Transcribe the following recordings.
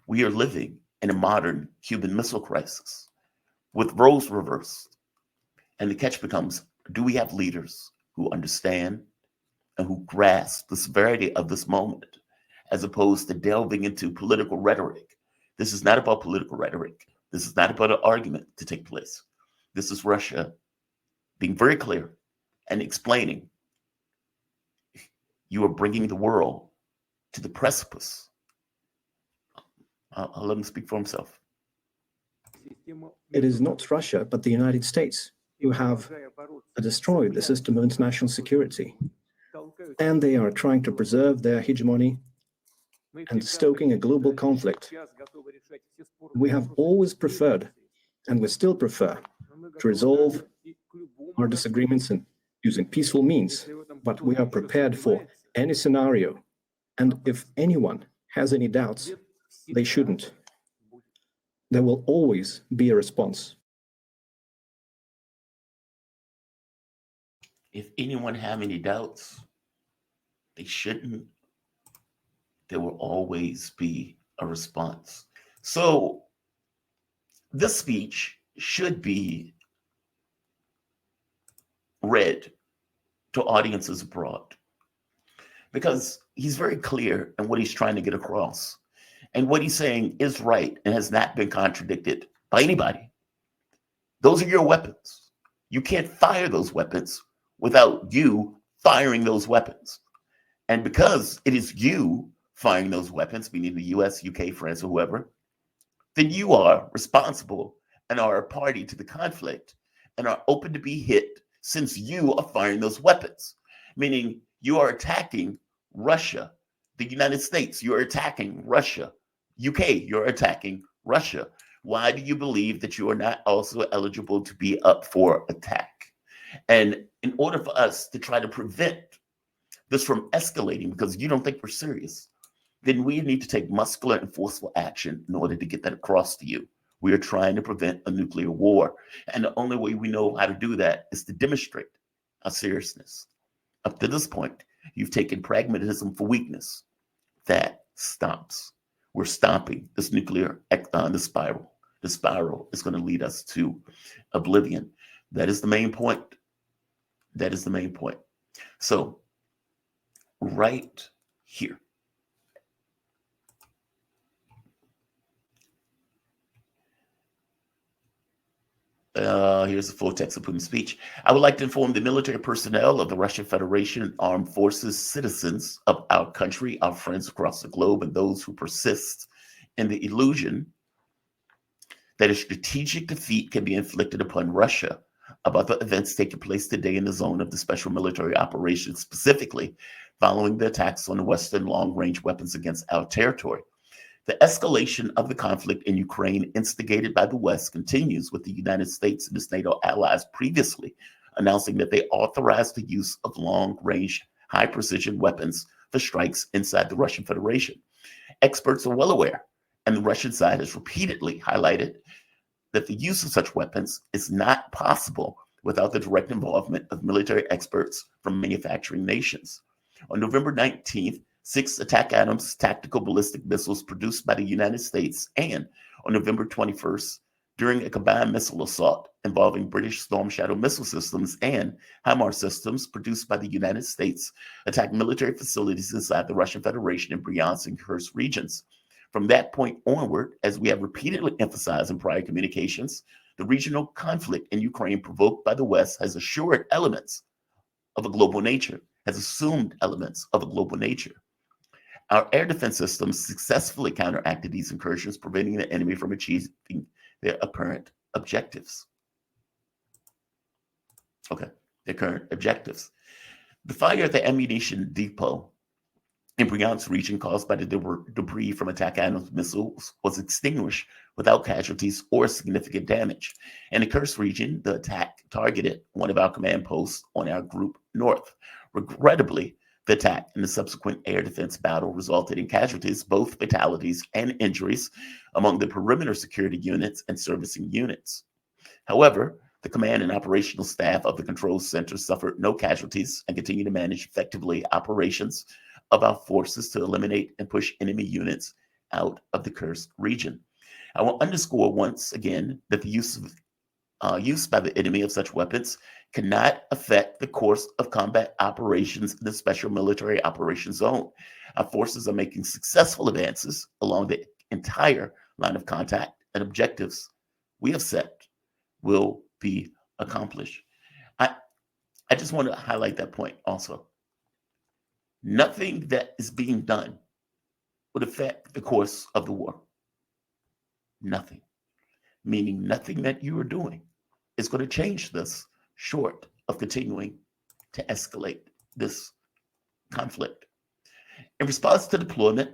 We are living in a modern Cuban Missile Crisis with roles reversed. And the catch becomes, do we have leaders who understand and who grasp the severity of this moment, as opposed to delving into political rhetoric? This is not about political rhetoric. This is not about an argument to take place. This is Russia being very clear and explaining, you are bringing the world to the precipice. I'll let him speak for himself. It is not Russia, but the United States who have destroyed the system of international security. And they are trying to preserve their hegemony and stoking a global conflict. We have always preferred, and we still prefer, to resolve our disagreements using peaceful means, but we are prepared for any scenario. And if anyone has any doubts, they shouldn't. There will always be a response. If anyone have any doubts, they shouldn't. There will always be a response. So this speech should be read to audiences abroad, because he's very clear in what he's trying to get across. And what he's saying is right and has not been contradicted by anybody. Those are your weapons. You can't fire those weapons without you firing those weapons. And because it is you firing those weapons, meaning the US, UK, France, or whoever, then you are responsible and are a party to the conflict and are open to be hit, since you are firing those weapons. Meaning you are attacking Russia, the United States, you're attacking Russia, UK, you're attacking Russia. Why do you believe that you are not also eligible to be up for attack? And in order for us to try to prevent this from escalating, because you don't think we're serious, then we need to take muscular and forceful action in order to get that across to you. We are trying to prevent a nuclear war. And the only way we know how to do that is to demonstrate our seriousness. Up to this point, you've taken pragmatism for weakness. That stops. We're stopping this nuclear the spiral. The spiral is going to lead us to oblivion. That is the main point. That is the main point. So, right here. Here's the full text of Putin's speech. I would like to inform the military personnel of the Russian Federation, armed forces, citizens of our country, our friends across the globe, and those who persist in the illusion that a strategic defeat can be inflicted upon Russia about the events taking place today in the zone of the special military operation, specifically following the attacks on the Western long-range weapons against our territory. The escalation of the conflict in Ukraine, instigated by the West, continues, with the United States and its NATO allies previously announcing that they authorized the use of long-range, high-precision weapons for strikes inside the Russian Federation. Experts are well aware, and the Russian side has repeatedly highlighted, that the use of such weapons is not possible without the direct involvement of military experts from manufacturing nations. On November 19th, 6 Attack-Adams tactical ballistic missiles produced by the United States, and on November 21st, during a combined missile assault involving British Storm Shadow missile systems and HIMARS systems produced by the United States, attacked military facilities inside the Russian Federation in Bryansk and Kursk regions. From that point onward, as we have repeatedly emphasized in prior communications, the regional conflict in Ukraine provoked by the West has assumed elements of a global nature. Our air defense systems successfully counteracted these incursions, preventing the enemy from achieving their apparent objectives. Their current objectives. The fire at the ammunition depot in Bryansk region, caused by the debris from Attack-Adams missiles, was extinguished without casualties or significant damage. In the Kursk region, the attack targeted one of our command posts on our group north. Regrettably, the attack and the subsequent air defense battle resulted in casualties, both fatalities and injuries, among the perimeter security units and servicing units. However, the command and operational staff of the control center suffered no casualties and continue to manage effectively operations of our forces to eliminate and push enemy units out of the Kursk region. I will underscore once again that the use by the enemy of such weapons cannot affect the course of combat operations in the Special Military Operations Zone. Our forces are making successful advances along the entire line of contact, and objectives we have set will be accomplished. I just want to highlight that point also. Nothing that is being done would affect the course of the war. Nothing. Meaning nothing that you are doing is going to change this, short of continuing to escalate this conflict. In response to deployment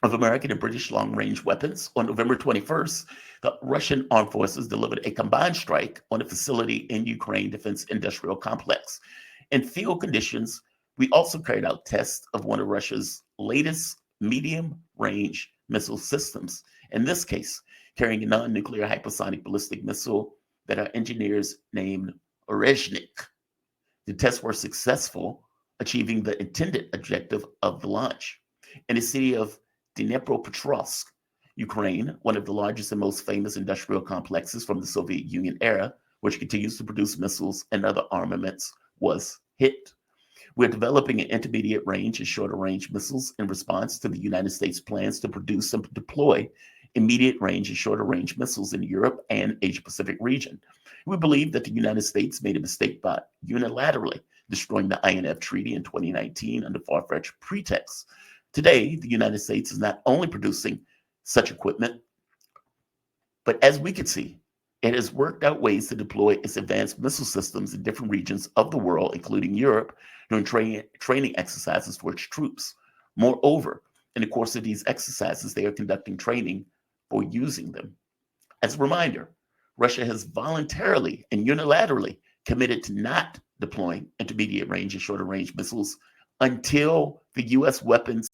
of American and British long-range weapons, on November 21st, the Russian armed forces delivered a combined strike on a facility in Ukraine Defense Industrial Complex. In field conditions, we also carried out tests of one of Russia's latest medium-range missile systems, in this case, carrying a non-nuclear hypersonic ballistic missile that our engineers named Oreshnik. The tests were successful, achieving the intended objective of the launch. In the city of Dnipropetrovsk, Ukraine, one of the largest and most famous industrial complexes from the Soviet Union era, which continues to produce missiles and other armaments, was hit. We're developing an intermediate range and shorter range missiles in response to the United States plans to produce and deploy immediate range and shorter range missiles in Europe and Asia Pacific region. We believe that the United States made a mistake by unilaterally destroying the INF Treaty in 2019 under far-fetched pretexts. Today, the United States is not only producing such equipment, but as we can see, it has worked out ways to deploy its advanced missile systems in different regions of the world, including Europe, during training exercises for its troops. Moreover, in the course of these exercises, they are conducting training for using them. As a reminder, Russia has voluntarily and unilaterally committed to not deploying intermediate range and shorter range missiles until the US weapons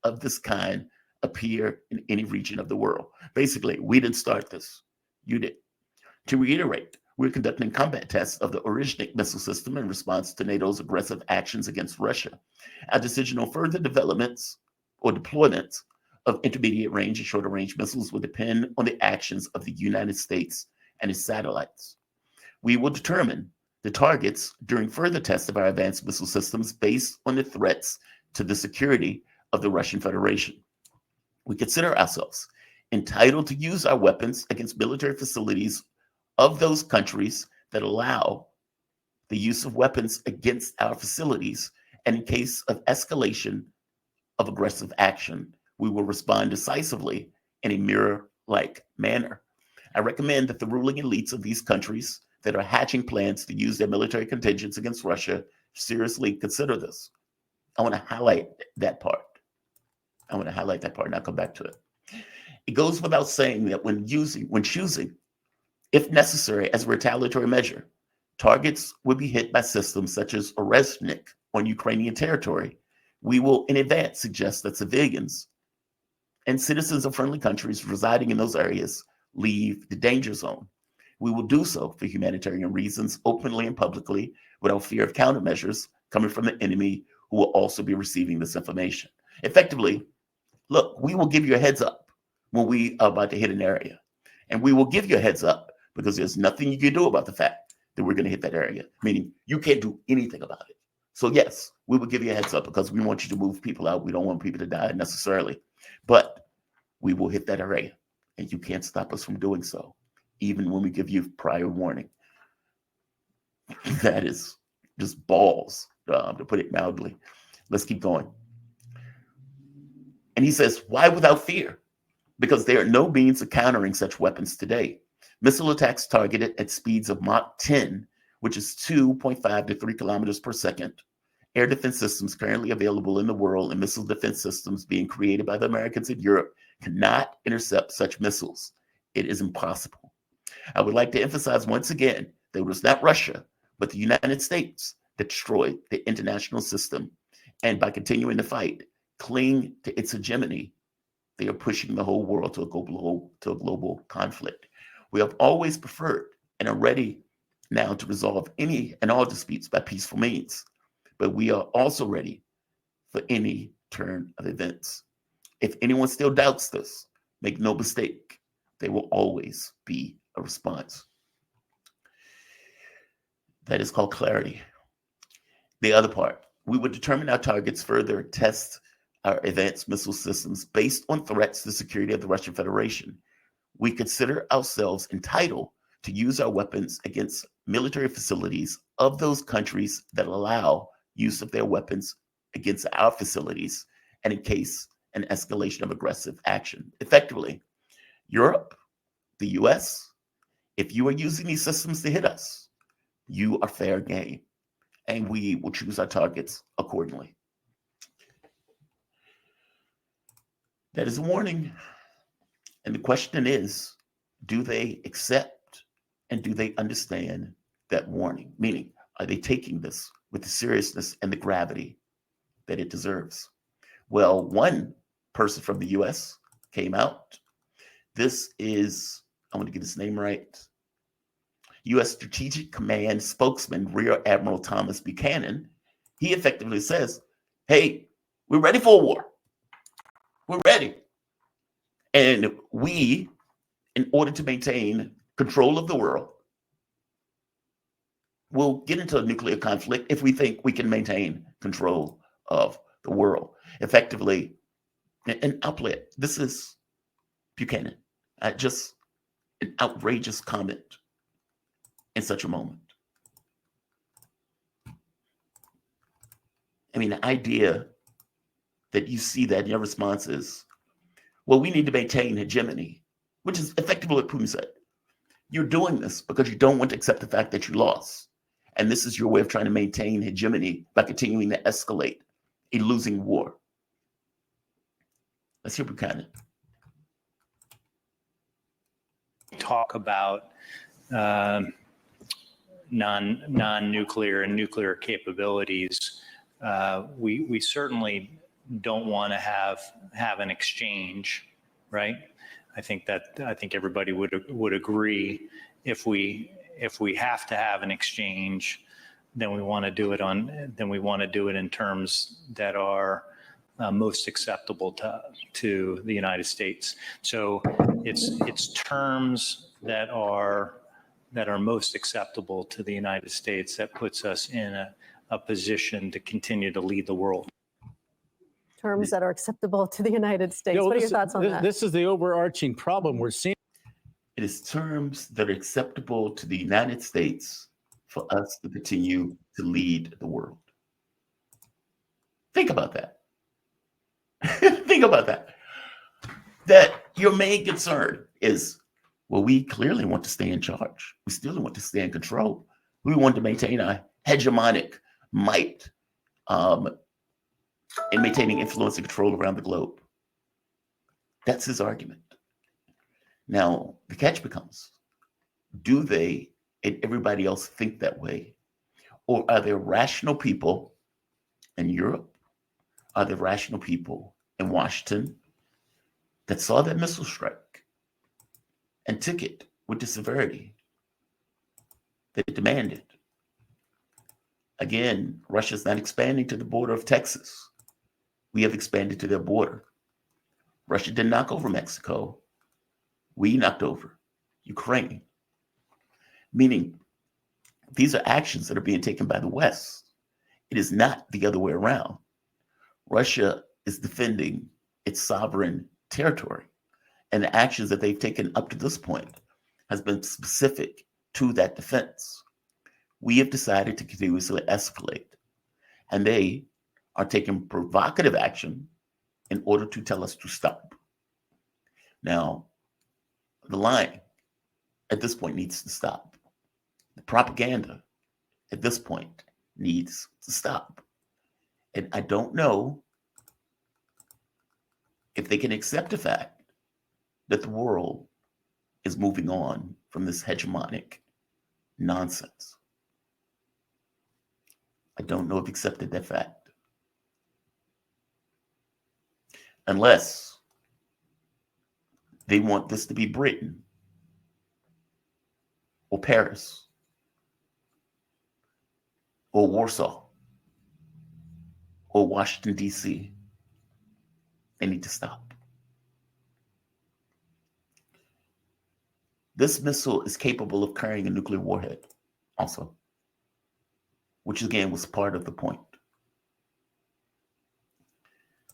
of this kind appear in any region of the world. Basically, we didn't start this. You did. To reiterate, we're conducting combat tests of the Oreshnik missile system in response to NATO's aggressive actions against Russia. Our decision on further developments or deployments of intermediate range and shorter range missiles will depend on the actions of the United States and its satellites. We will determine the targets during further tests of our advanced missile systems based on the threats to the security of the Russian Federation. We consider ourselves entitled to use our weapons against military facilities of those countries that allow the use of weapons against our facilities, and in case of escalation of aggressive action, we will respond decisively in a mirror-like manner. I recommend that the ruling elites of these countries that are hatching plans to use their military contingents against Russia seriously consider this. I want to highlight that part. And I'll come back to it. It goes without saying that when choosing, if necessary, as a retaliatory measure, targets would be hit by systems such as Oreshnik on Ukrainian territory, we will in advance suggest that civilians and citizens of friendly countries residing in those areas leave the danger zone. We will do so for humanitarian reasons, openly and publicly, without fear of countermeasures coming from the enemy who will also be receiving this information. Effectively, look, we will give you a heads up when we are about to hit an area. And we will give you a heads up because there's nothing you can do about the fact that we're going to hit that area, meaning you can't do anything about it. So yes, we will give you a heads up because we want you to move people out. We don't want people to die necessarily, but we will hit that area and you can't stop us from doing so, even when we give you prior warning. That is just balls, to put it mildly. Let's keep going. And he says, why without fear? Because there are no means of countering such weapons today. Missile attacks targeted at speeds of Mach 10, which is 2.5 to 3 kilometers per second. Air defense systems currently available in the world and missile defense systems being created by the Americans in Europe cannot intercept such missiles. It is impossible. I would like to emphasize once again that it was not Russia, but the United States that destroyed the international system. And by continuing to fight, cling to its hegemony, they are pushing the whole world to a global conflict. We have always preferred and are ready now to resolve any and all disputes by peaceful means, but we are also ready for any turn of events. If anyone still doubts this, make no mistake, there will always be a response. That is called clarity. The other part, we would determine our targets, further test our advanced missile systems based on threats to the security of the Russian Federation. We consider ourselves entitled to use our weapons against military facilities of those countries that allow use of their weapons against our facilities, and in case an escalation of aggressive action. Effectively, Europe, the US, if you are using these systems to hit us, you are fair game, and we will choose our targets accordingly. That is a warning. And the question is, do they accept and do they understand that warning? Meaning, are they taking this with the seriousness and the gravity that it deserves? Well, one person from the US came out. This is, I want to get his name right, US Strategic Command Spokesman, Rear Admiral Thomas Buchanan. He effectively says, hey, we're ready for a war. We're ready. And we, in order to maintain control of the world, will get into a nuclear conflict if we think we can maintain control of the world. Effectively, and I'll play it. This is Buchanan. Just an outrageous comment in such a moment. I mean, the idea that you see that in your response is, well, we need to maintain hegemony, which is effectively what Putin said. You're doing this because you don't want to accept the fact that you lost. And this is your way of trying to maintain hegemony by continuing to escalate a losing war. Let's hear Buchanan. Talk about non-nuclear and nuclear capabilities. We certainly don't want to have an exchange, right? I think everybody would agree. If we have to have an exchange, then we want to do it in terms that are most acceptable to the United States. So it's terms that are most acceptable to the United States that puts us in a position to continue to lead the world. Terms that are acceptable to the United States. What are your thoughts on that? This is the overarching problem we're seeing. It is terms that are acceptable to the United States for us to continue to lead the world. Think about that. Think about that. That your main concern is, well, we clearly want to stay in charge. We still want to stay in control. We want to maintain a hegemonic might in maintaining influence and control around the globe. That's his argument. Now, the catch becomes, do they and everybody else think that way? Or are there rational people in Europe? Are there rational people in Washington that saw that missile strike and took it with the severity that it demanded? Again, Russia's not expanding to the border of Texas. We have expanded to their border. Russia didn't knock over Mexico. We knocked over Ukraine. Meaning, these are actions that are being taken by the West. It is not the other way around. Russia is defending its sovereign territory, and the actions that they've taken up to this point has been specific to that defense. We have decided to continuously escalate, and they are taking provocative action in order to tell us to stop. Now, the lying at this point needs to stop. The propaganda at this point needs to stop. And I don't know if they can accept the fact that the world is moving on from this hegemonic nonsense. I don't know if accepted that fact. Unless they want this to be Britain or Paris or Warsaw or Washington, D.C. They need to stop. This missile is capable of carrying a nuclear warhead also, which again was part of the point.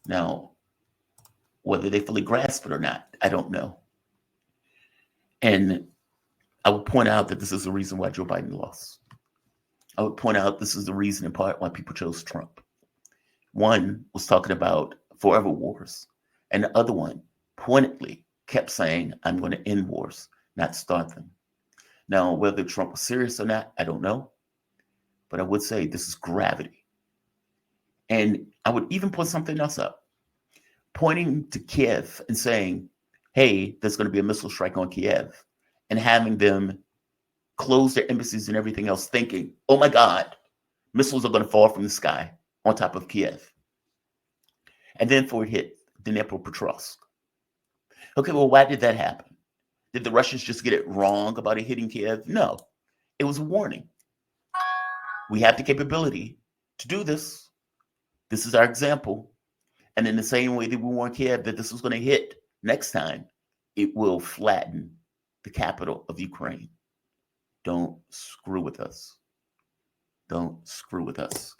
Now, whether they fully grasp it or not, I don't know. And I would point out that this is the reason why Joe Biden lost. I would point out this is the reason in part why people chose Trump. One was talking about forever wars, and the other one pointedly kept saying, I'm going to end wars, not start them. Now, whether Trump was serious or not, I don't know. But I would say this is gravity. And I would even put something else up, pointing to Kiev and saying, hey, there's going to be a missile strike on Kiev, and having them close their embassies and everything else, thinking, oh my God, missiles are going to fall from the sky on top of Kiev. And then for it hit Dnipropetrovsk. Okay, well, why did that happen? Did the Russians just get it wrong about it hitting Kiev? No, it was a warning. We have the capability to do this. This is our example. And in the same way that we warned Kiev that this was going to hit next time, it will flatten the capital of Ukraine. Don't screw with us. Don't screw with us.